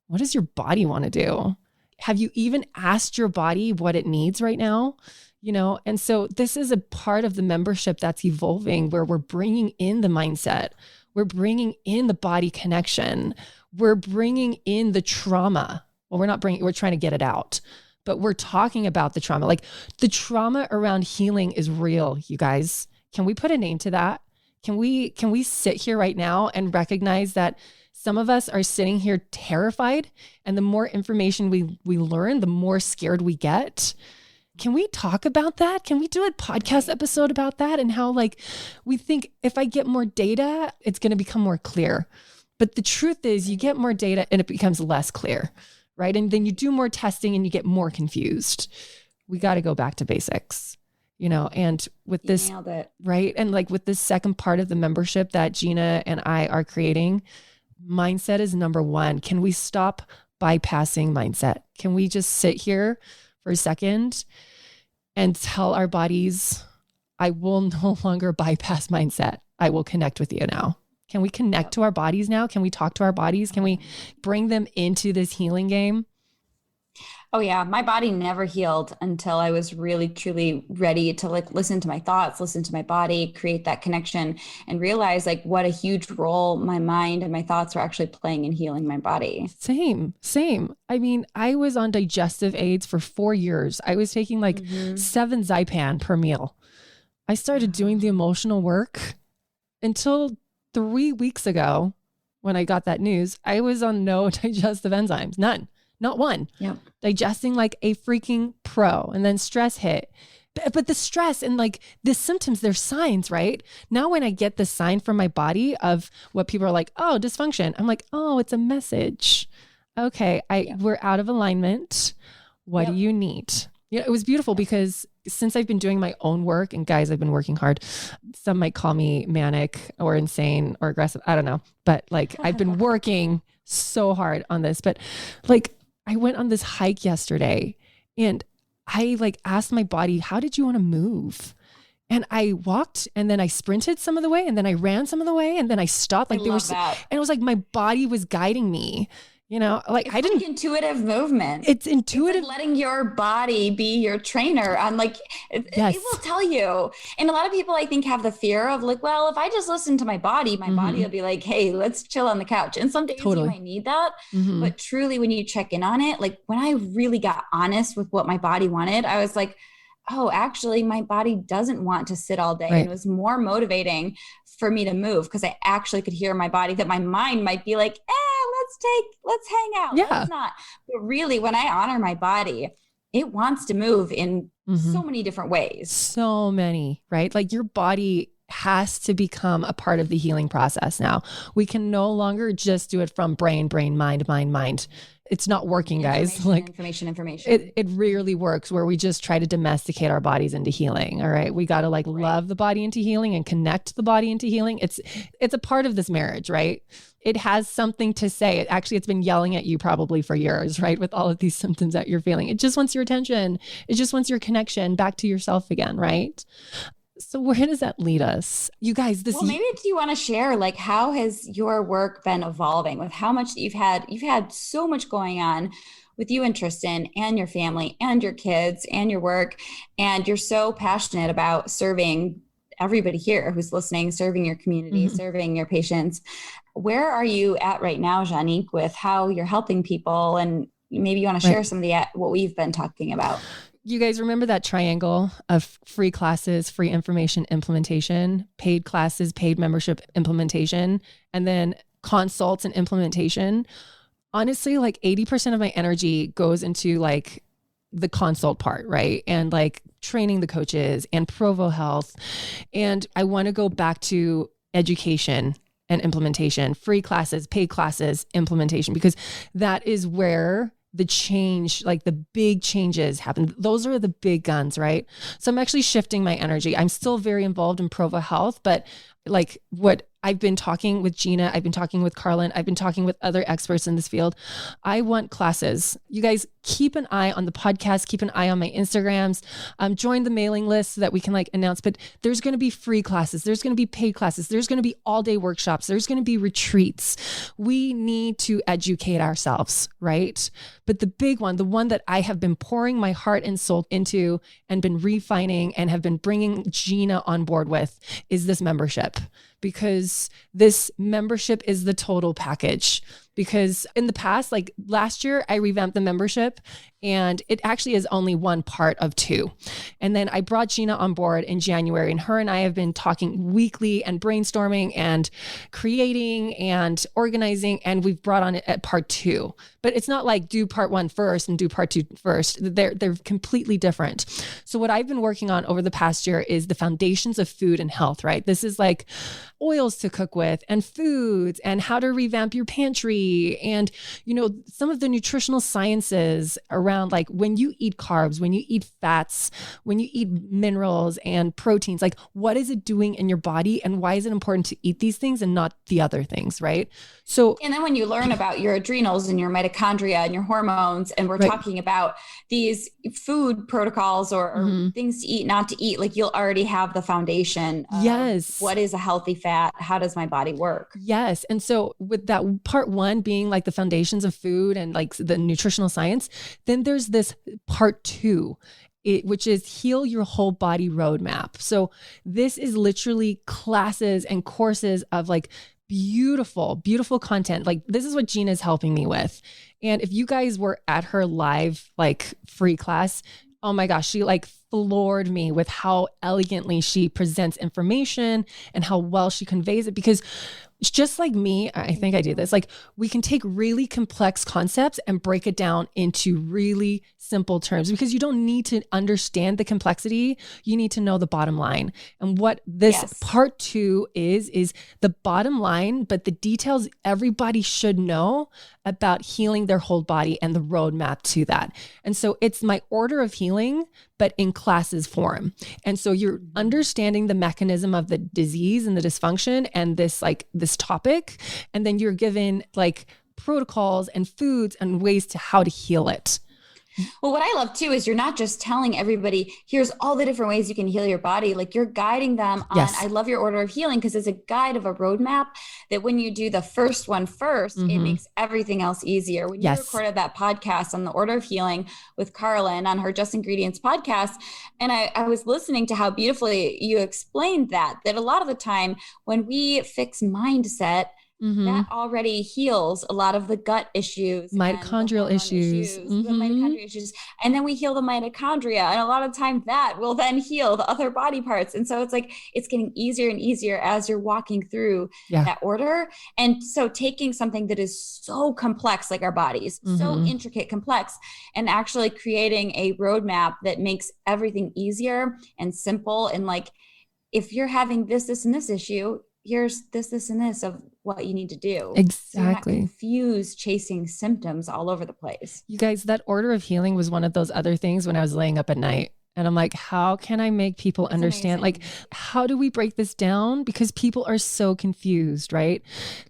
What does your body want to do? Have you even asked your body what it needs right now? You know, and so this is a part of the membership that's evolving where we're bringing in the mindset. We're bringing in the body connection. We're bringing in the trauma. Well, we're trying to get it out, but we're talking about the trauma. Like, the trauma around healing is real, you guys. Can we put a name to that? Can we sit here right now and recognize that some of us are sitting here terrified, and the more information we learn, the more scared we get. Can we talk about that? Can we do a podcast episode about that and how like we think if I get more data, it's going to become more clear. But the truth is you get more data and it becomes less clear, right? And then you do more testing and you get more confused. We got to go back to basics, and with this, nailed it. Right? And like with this second part of the membership that Gina and I are creating, mindset is number one. Can we stop bypassing mindset? Can we just sit here for a second and tell our bodies, I will no longer bypass mindset. I will connect with you now. Can we connect to our bodies now? Can we talk to our bodies? Can we bring them into this healing game? Oh yeah. My body never healed until I was really, truly ready to like listen to my thoughts, listen to my body, create that connection and realize like what a huge role my mind and my thoughts were actually playing in healing my body. Same. I mean, I was on digestive aids for 4 years. I was taking like 7 Zypan per meal. I started doing the emotional work until 3 weeks ago when I got that news. I was on no digestive enzymes, none. Not one. Yep. Digesting like a freaking pro. And then stress hit. But the stress and like the symptoms, they're signs, right? Now when I get the sign from my body of what people are like, oh, dysfunction. I'm like, oh, it's a message. Okay, we're out of alignment. What do you need? It was beautiful because since I've been doing my own work, and guys, I've been working hard. Some might call me manic or insane or aggressive. I don't know. But like I've been working so hard on this. But like I went on this hike yesterday and I like asked my body, how did you want to move? And I walked and then I sprinted some of the way and then I ran some of the way and then I stopped. Like and it was like my body was guiding me. Like it's I didn't like intuitive movement. It's intuitive. It's like letting your body be your trainer on like, it will tell you. And a lot of people I think have the fear of like, well, if I just listen to my body will be like, hey, let's chill on the couch. And some days you might need that. But truly when you check in on it, like when I really got honest with what my body wanted, I was like, oh, actually my body doesn't want to sit all day. Right. And it was more motivating for me to move because I actually could hear my body that my mind might be like, let's hang out. Yeah. Let's not. But really when I honor my body, it wants to move in so many different ways. So many, right? Like your body has to become a part of the healing process now. We can no longer just do it from brain, mind. It's not working, guys. Like information. It rarely works where we just try to domesticate our bodies into healing. All right. We got to like love the body into healing and connect the body into healing. It's a part of this marriage, right? It has something to say. It's been yelling at you probably for years, right? With all of these symptoms that you're feeling. It just wants your attention. It just wants your connection back to yourself again, right? So where does that lead us? You guys, maybe do you want to share like how has your work been evolving with how much that you've had so much going on with you and Tristan and your family and your kids and your work. And you're so passionate about serving everybody here who's listening, serving your community, serving your patients. Where are you at right now, Janique, with how you're helping people? And maybe you want to share some of what we've been talking about. You guys remember that triangle of free classes, free information implementation, paid classes, paid membership implementation, and then consults and implementation? Honestly, like 80% of my energy goes into like the consult part, right? And like training the coaches and Provo Health. And I want to go back to education and implementation, free classes, paid classes, implementation, because that is where the change, like the big changes happen. Those are the big guns, right? So I'm actually shifting my energy. I'm still very involved in Provo Health, but like what I've been talking with Gina, I've been talking with Carlin, I've been talking with other experts in this field. I want classes. You guys keep an eye on the podcast, keep an eye on my Instagrams, join the mailing list so that we can like announce, but there's going to be free classes. There's going to be paid classes. There's going to be all day workshops. There's going to be retreats. We need to educate ourselves, right? But the big one, the one that I have been pouring my heart and soul into and been refining and have been bringing Gina on board with is this membership. Because this membership is the total package. because in the past, like last year, I revamped the membership and it actually is only one part of two. And then I brought Gina on board in January, and her and I have been talking weekly and brainstorming and creating and organizing. And we've brought on it at part two, but it's not like do part one first and do part two first. They're completely different. So what I've been working on over the past year is the foundations of food and health, right? This is like oils to cook with and foods and how to revamp your pantry and, some of the nutritional sciences around like when you eat carbs, when you eat fats, when you eat minerals and proteins, like what is it doing in your body and why is it important to eat these things and not the other things, right? So, and then when you learn about your adrenals and your mitochondria and your hormones, and we're talking about these food protocols or things to eat, not to eat, like you'll already have the foundation of what is a healthy fat? How does my body work? Yes. And so with that part one being like the foundations of food and like the nutritional science, then there's this part two, which is heal your whole body roadmap. So this is literally classes and courses of like beautiful, beautiful content. Like this is what Gina's helping me with. And if you guys were at her live, like free class, oh my gosh, she like floored me with how elegantly she presents information and how well she conveys it, because it's just like me. I think I do this. Like we can take really complex concepts and break it down into really simple terms, because you don't need to understand the complexity. You need to know the bottom line. And what this part two is the bottom line, but the details everybody should know about healing their whole body and the roadmap to that. And so it's my order of healing, but in classes form. And so you're understanding the mechanism of the disease and the dysfunction and this topic. And then you're given like protocols and foods and ways to how to heal it. Well, what I love too is you're not just telling everybody, here's all the different ways you can heal your body. Like you're guiding them on, I love your order of healing because it's a guide of a roadmap that when you do the first one first, it makes everything else easier. When you recorded that podcast on the order of healing with Carlin on her Just Ingredients podcast, and I was listening to how beautifully you explained that a lot of the time when we fix mindset, that already heals a lot of the gut issues, mitochondrial issues, the mitochondrial issues. And then we heal the mitochondria. And a lot of time that will then heal the other body parts. And so it's like, it's getting easier and easier as you're walking through that order. And so taking something that is so complex, like our bodies, so intricate, complex, and actually creating a roadmap that makes everything easier and simple. And like, if you're having this, and this issue, here's this, and this of what you need to do. Exactly. So you're not confused chasing symptoms all over the place. You guys, that order of healing was one of those other things when I was laying up at night. And I'm like, how can I make people understand? Amazing. Like, how do we break this down? Because people are so confused, right?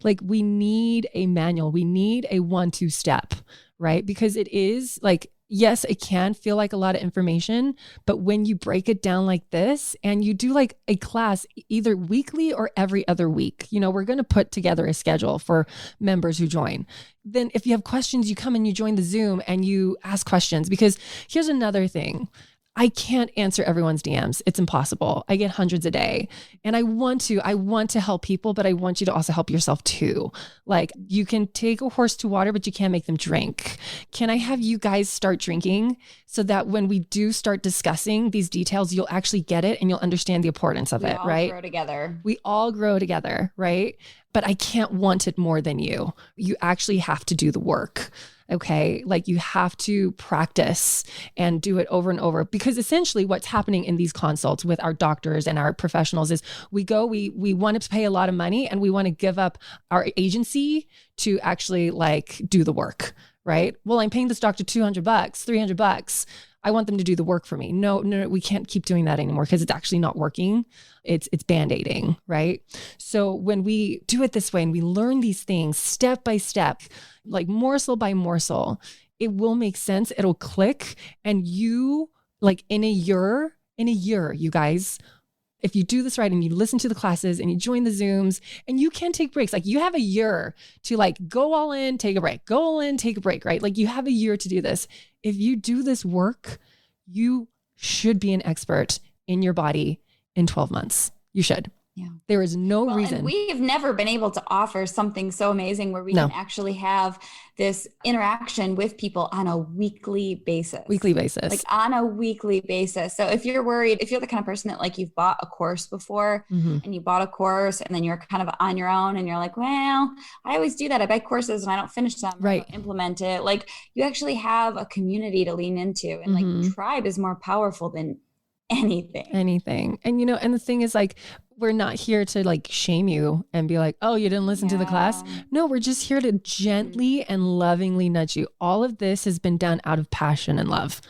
Like we need a manual. We need a 1-2 step, right? Because it is like, yes, it can feel like a lot of information, but when you break it down like this and you do like a class either weekly or every other week, we're going to put together a schedule for members who join. Then if you have questions, you come and you join the Zoom and you ask questions, because here's another thing. I can't answer everyone's DMs. It's impossible. I get hundreds a day and I want to help people, but I want you to also help yourself too. Like you can take a horse to water, but you can't make them drink. Can I have you guys start drinking so that when we do start discussing these details, you'll actually get it and you'll understand the importance of it, right? We all grow together. We all grow together, right? But I can't want it more than you. You actually have to do the work. Okay. Like you have to practice and do it over and over, because essentially what's happening in these consults with our doctors and our professionals is we want to pay a lot of money and we want to give up our agency to actually like do the work, right? Well, I'm paying this doctor $200, $300. I want them to do the work for me. No, we can't keep doing that anymore because it's actually not working. It's band-aiding, right? So when we do it this way and we learn these things step by step, like morsel by morsel, it will make sense. It'll click. And you, like in a year, you guys, if you do this right and you listen to the classes and you join the Zooms and you can take breaks, like you have a year to like go all in, take a break, go all in, take a break, right? Like you have a year to do this. If you do this work, you should be an expert in your body in 12 months. You should. Yeah. There is no reason. And we've never been able to offer something so amazing where we can actually have this interaction with people on a weekly basis. Like on a weekly basis. So if you're worried, if you're the kind of person that like you've bought a course before and you bought a course and then you're kind of on your own and you're like, well, I always do that. I buy courses and I don't finish them. Right. I don't implement it. Like you actually have a community to lean into, and like tribe is more powerful than anything. And, and the thing is like, we're not here to like shame you and be like, oh, you didn't listen to the class. No, we're just here to gently and lovingly nudge you. All of this has been done out of passion and love.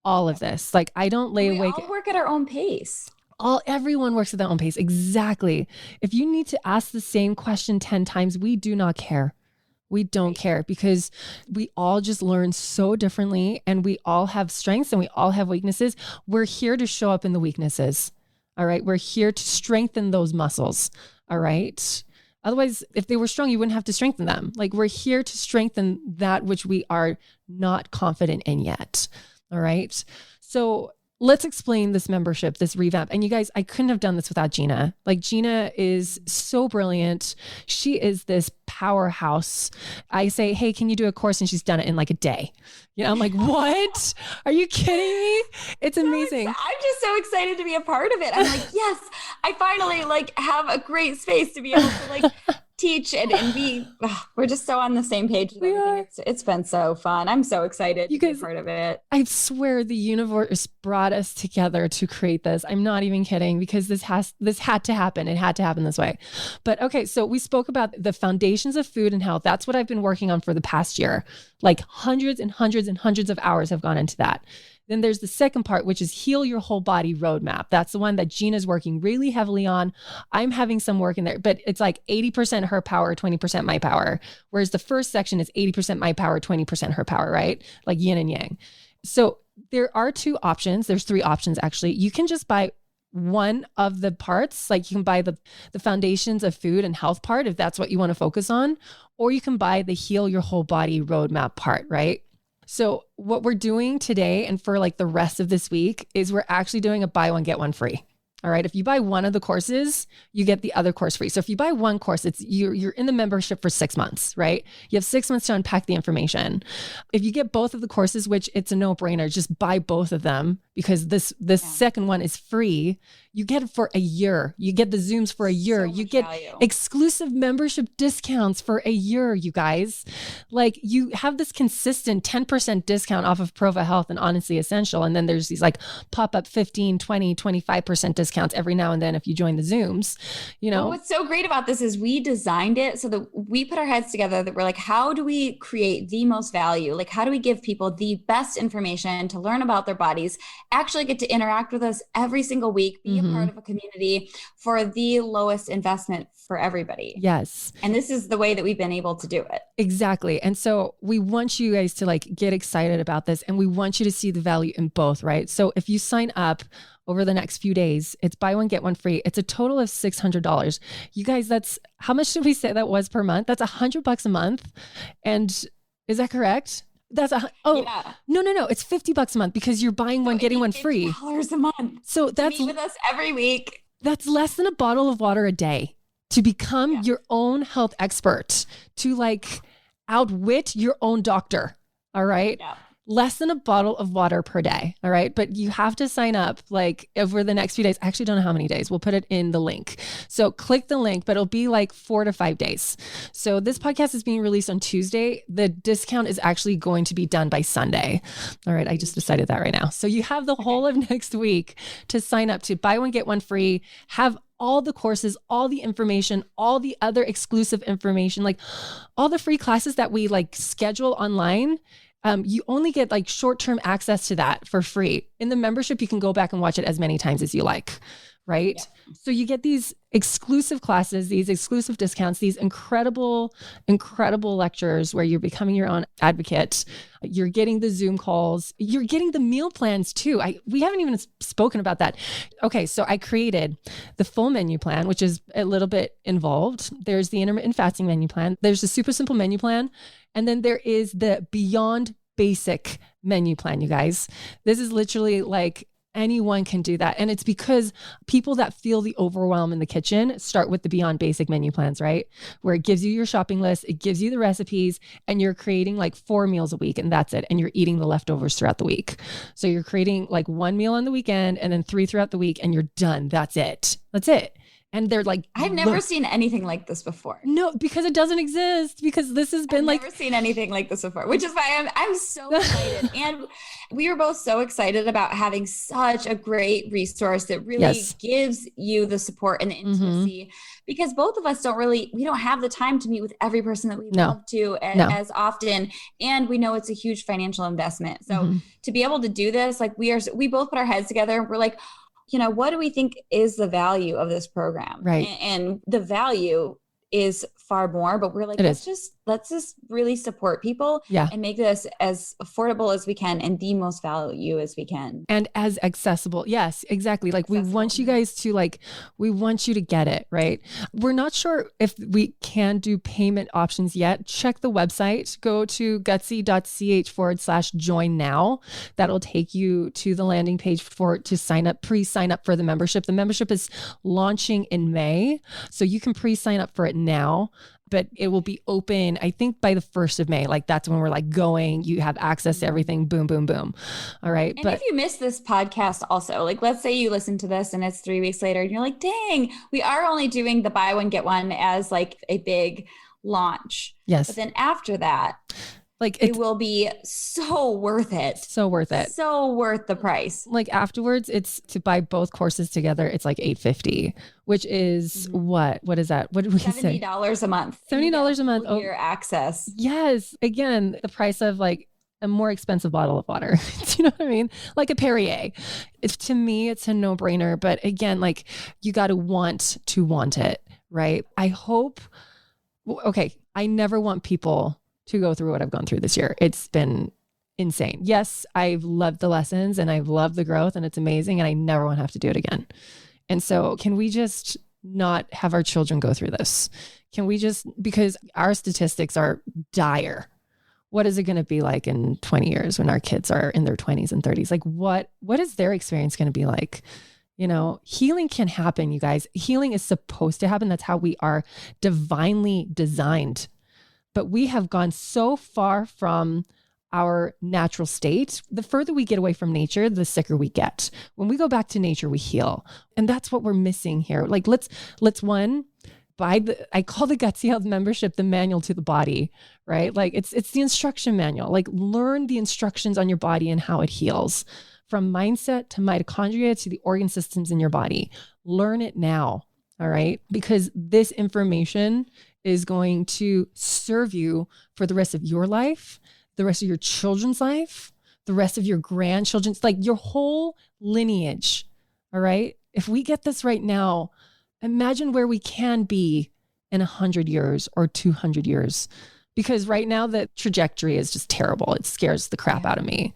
All of this. Like I don't lay awake. We all work at our own pace. Everyone works at their own pace. Exactly. If you need to ask the same question 10 times, we do not care. We don't care, because we all just learn so differently, and we all have strengths and we all have weaknesses. We're here to show up in the weaknesses. All right. We're here to strengthen those muscles. All right. Otherwise, if they were strong, you wouldn't have to strengthen them. Like we're here to strengthen that which we are not confident in yet. All right. So let's explain this membership, this revamp. And you guys, I couldn't have done this without Gina. Like Gina is so brilliant. She is this powerhouse. I say, hey, can you do a course? And she's done it in like a day. I'm like, what? Are you kidding me? It's amazing. I'm just so excited to be a part of it. I'm like, yes, I finally like have a great space to be able to like teach and be, we're just so on the same page with everything. It's been so fun. I'm so excited to be a part of it. I swear the universe brought us together to create this. I'm not even kidding, because this had to happen. It had to happen this way. But okay, so we spoke about the foundations of food and health. That's what I've been working on for the past year. Like hundreds and hundreds and hundreds of hours have gone into that. Then there's the second part, which is heal your whole body roadmap. That's the one that Gina's working really heavily on. I'm having some work in there, but it's like 80% her power, 20% my power. Whereas the first section is 80% my power, 20% her power, right? Like yin and yang. So there are two options. There's three options, actually. You can just buy one of the parts. Like you can buy the foundations of food and health part, if that's what you want to focus on, or you can buy the heal your whole body roadmap part, right? So what we're doing today and for like the rest of this week is we're actually doing a buy one, get one free. All right. If you buy one of the courses, you get the other course free. So if you buy one course, you're in the membership for 6 months, right? You have 6 months to unpack the information. If you get both of the courses, which it's a no-brainer, just buy both of them, because this second one is free. You get it for a year. You get the Zooms for a year. You get exclusive membership discounts for a year, you guys. Like you have this consistent 10% discount off of Prova Health and Honestly Essential. And then there's these like pop-up 15, 20, 25% discounts every now and then if you join the Zooms, Well, what's so great about this is we designed it so that we put our heads together that we're like, how do we create the most value? Like, how do we give people the best information to learn about their bodies, actually get to interact with us every single week, be a part of a community for the lowest investment for everybody. Yes. And this is the way that we've been able to do it. Exactly. And so we want you guys to like get excited about this, and we want you to see the value in both, right? So if you sign up over the next few days, it's buy one, get one free. It's a total of $600. You guys, that's how much did we say that was per month? That's $100 a month. And is that correct? That's no. It's $50 a month, because you're buying one, getting one free. $50 a month. So that's meet with us every week. That's less than a bottle of water a day to become your own health expert, to like outwit your own doctor. All right. Yeah. Less than a bottle of water per day. All right. But you have to sign up like over the next few days. I actually don't know how many days. We'll put it in the link. So click the link, but it'll be like 4 to 5 days. So this podcast is being released on Tuesday. The discount is actually going to be done by Sunday. All right. I just decided that right now. So you have the whole of next week to sign up to buy one, get one free, have all the courses, all the information, all the other exclusive information, like all the free classes that we like schedule online. You only get like short-term access to that for free. In the membership, you can go back and watch it as many times as you like, right? Yeah. So you get these exclusive classes, these exclusive discounts, these incredible, incredible lectures where you're becoming your own advocate. You're getting the Zoom calls. You're getting the meal plans too. We haven't even spoken about that. Okay, so I created the full menu plan, which is a little bit involved. There's the intermittent fasting menu plan. There's the super simple menu plan. And then there is the beyond basic menu plan, you guys. This is literally like anyone can do that. And it's because people that feel the overwhelm in the kitchen start with the Beyond Basic menu plans, right? Where it gives you your shopping list, it gives you the recipes, and you're creating like 4 meals a week, and that's it. And you're eating the leftovers throughout the week. So you're creating like 1 meal on the weekend and then 3 throughout the week, and you're done. That's it. That's it. And they're like, I've never seen anything like this before. No, because it doesn't exist. Because this has been I've never seen anything like this before, which is why I'm so excited. And we were both so excited about having such a great resource that really gives you the support and the intimacy, because both of us we don't have the time to meet with every person that we love to as often. And we know it's a huge financial investment. So to be able to do this, like we both put our heads together and we're like, what do we think is the value of this program? Right. And the value is far more, but we're like, let's just really support people and make this as affordable as we can and the most value as we can. And as accessible. Yes, exactly. Like we want you guys to we want you to get it, right? We're not sure if we can do payment options yet. Check the website, go to gutsy.ch/join now. That'll take you to the landing page to pre-sign up for the membership. The membership is launching in May, so you can pre-sign up for it now. But it will be open, I think, by the 1st of May. Like that's when we're like going, you have access to everything. Boom, boom, boom. All right. And if you missed this podcast also, like let's say you listen to this and it's 3 weeks later and you're like, dang, we are only doing the buy one, get one as like a big launch. Yes. But then after that, like it will be so worth it. So worth it. So worth the price. Like afterwards, it's to buy both courses together. It's like $850, which is what is that? What did we say? $70 a month. $70 a month. Oh, your access. Yes. Again, the price of like a more expensive bottle of water. Do you know what I mean? Like a Perrier. To me, it's a no-brainer. But again, like you got to want it, right? I hope. Okay, I never want people to go through what I've gone through this year. It's been insane. Yes, I've loved the lessons and I've loved the growth and it's amazing and I never want to have to do it again. And so can we just not have our children go through this? Can we just, because our statistics are dire. What is it going to be like in 20 years when our kids are in their 20s and 30s? Like what is their experience going to be like? Healing can happen, you guys. Healing is supposed to happen. That's how we are divinely designed. But we have gone so far from our natural state. The further we get away from nature, the sicker we get. When we go back to nature, we heal. And that's what we're missing here. Like let's buy I call the Gutsy Health membership the manual to the body, right? Like it's the instruction manual. Like learn the instructions on your body and how it heals. From mindset to mitochondria to the organ systems in your body. Learn it now. All right. Because this information is going to serve you for the rest of your life, the rest of your children's life, the rest of your grandchildren's, like your whole lineage. All right. If we get this right now, imagine where we can be in 100 years or 200 years, because right now the trajectory is just terrible. It scares the crap out of me.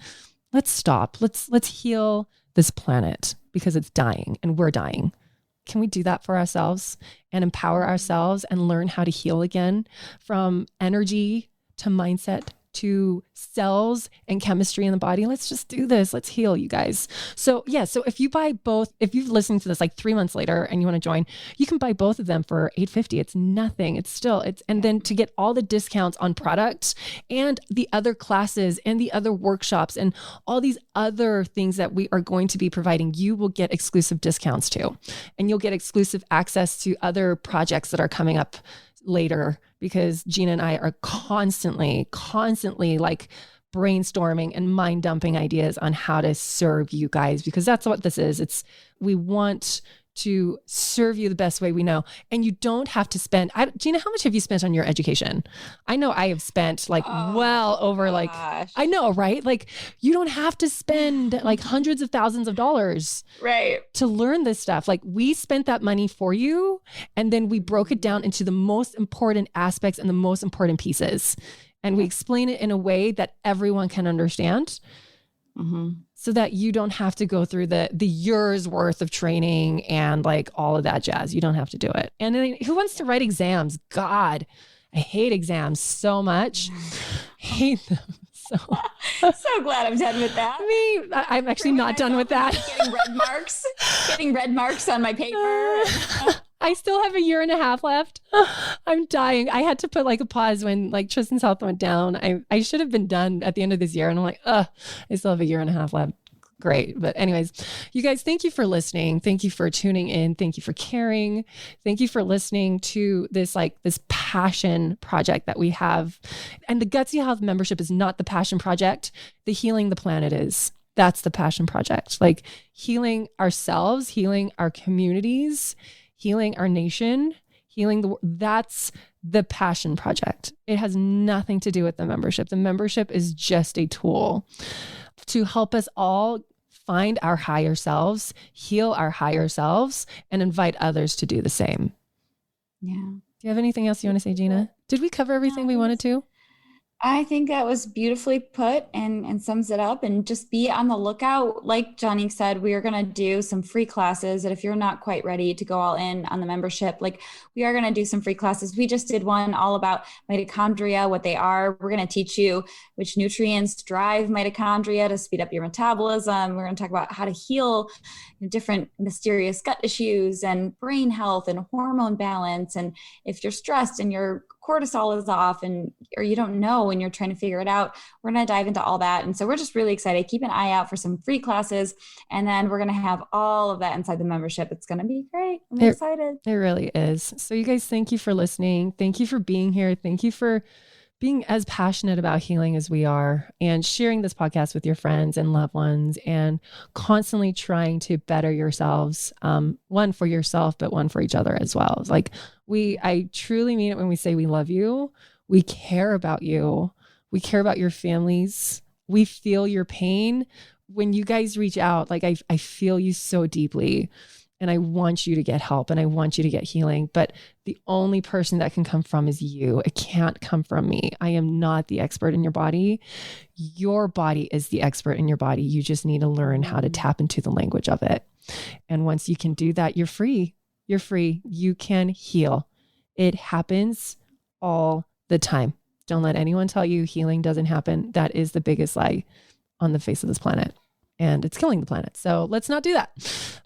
Let's stop. Let's heal this planet because it's dying and we're dying. Can we do that for ourselves and empower ourselves and learn how to heal again, from energy to mindset to cells and chemistry in the body? Let's just do this. Let's heal, you guys. So if you buy both, if you've listened to this like 3 months later and you want to join, you can buy both of them for $850. It's nothing. And then to get all the discounts on products and the other classes and the other workshops and all these other things that we are going to be providing, you will get exclusive discounts too. And you'll get exclusive access to other projects that are coming up later, because Gina and I are constantly like brainstorming and mind dumping ideas on how to serve you guys, because that's what this is. We want to serve you the best way we know. And you don't have to spend, Gina, how much have you spent on your education? I know I have spent well over I know, right? Like you don't have to spend like hundreds of thousands of dollars to learn this stuff. Like we spent that money for you. And then we broke it down into the most important aspects and the most important pieces. And we explain it in a way that everyone can understand. So that you don't have to go through the years worth of training and like all of that jazz. You don't have to do it. And then who wants to write exams? God, I hate exams so much. Hate them So So glad I'm done with that. I'm actually not done with that. Getting red marks on my paper. I still have a year and a half left. I'm dying. I had to put like a pause when like Tristan's health went down. I should have been done at the end of this year. And I'm like, I still have a year and a half left. Great. But anyways, you guys, thank you for listening. Thank you for tuning in. Thank you for caring. Thank you for listening to this passion project that we have. And the Gutsy Health membership is not the passion project. The Healing the Planet is. That's the passion project. Like healing ourselves, healing our communities, healing our nation, healing the world. That's the passion project. It has nothing to do with the membership. The membership is just a tool to help us all find our higher selves, heal our higher selves, and invite others to do the same. Yeah. Do you have anything else you want to say, Gina? Did we cover everything we wanted to? I think that was beautifully put and sums it up. And just be on the lookout. Like Johnny said, we are going to do some free classes. And if you're not quite ready to go all in on the membership, we are going to do some free classes. We just did one all about mitochondria, what they are. We're going to teach you which nutrients drive mitochondria to speed up your metabolism. We're going to talk about how to heal different mysterious gut issues and brain health and hormone balance. And if you're stressed and your cortisol is off or you don't know and you're trying to figure it out, we're going to dive into all that. And so we're just really excited. Keep an eye out for some free classes. And then we're going to have all of that inside the membership. It's going to be great. I'm excited. It really is. So you guys, thank you for listening. Thank you for being here. Thank you for being as passionate about healing as we are and sharing this podcast with your friends and loved ones and constantly trying to better yourselves. One for yourself, but one for each other as well. I truly mean it when we say we love you. We care about you. We care about your families. We feel your pain. When you guys reach out, I feel you so deeply. And I want you to get help and I want you to get healing. But the only person that can come from is you. It can't come from me. I am not the expert in your body. Your body is the expert in your body. You just need to learn how to tap into the language of it. And once you can do that, you're free. You're free. You can heal. It happens all the time. Don't let anyone tell you healing doesn't happen. That is the biggest lie on the face of this planet. And it's killing the planet. So let's not do that.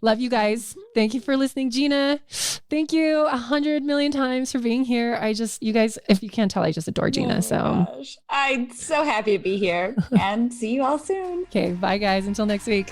Love you guys. Thank you for listening. Gina, thank you 100 million times for being here. You guys, if you can't tell, I just adore Gina. Gosh. I'm so happy to be here and see you all soon. Okay. Bye guys. Until next week.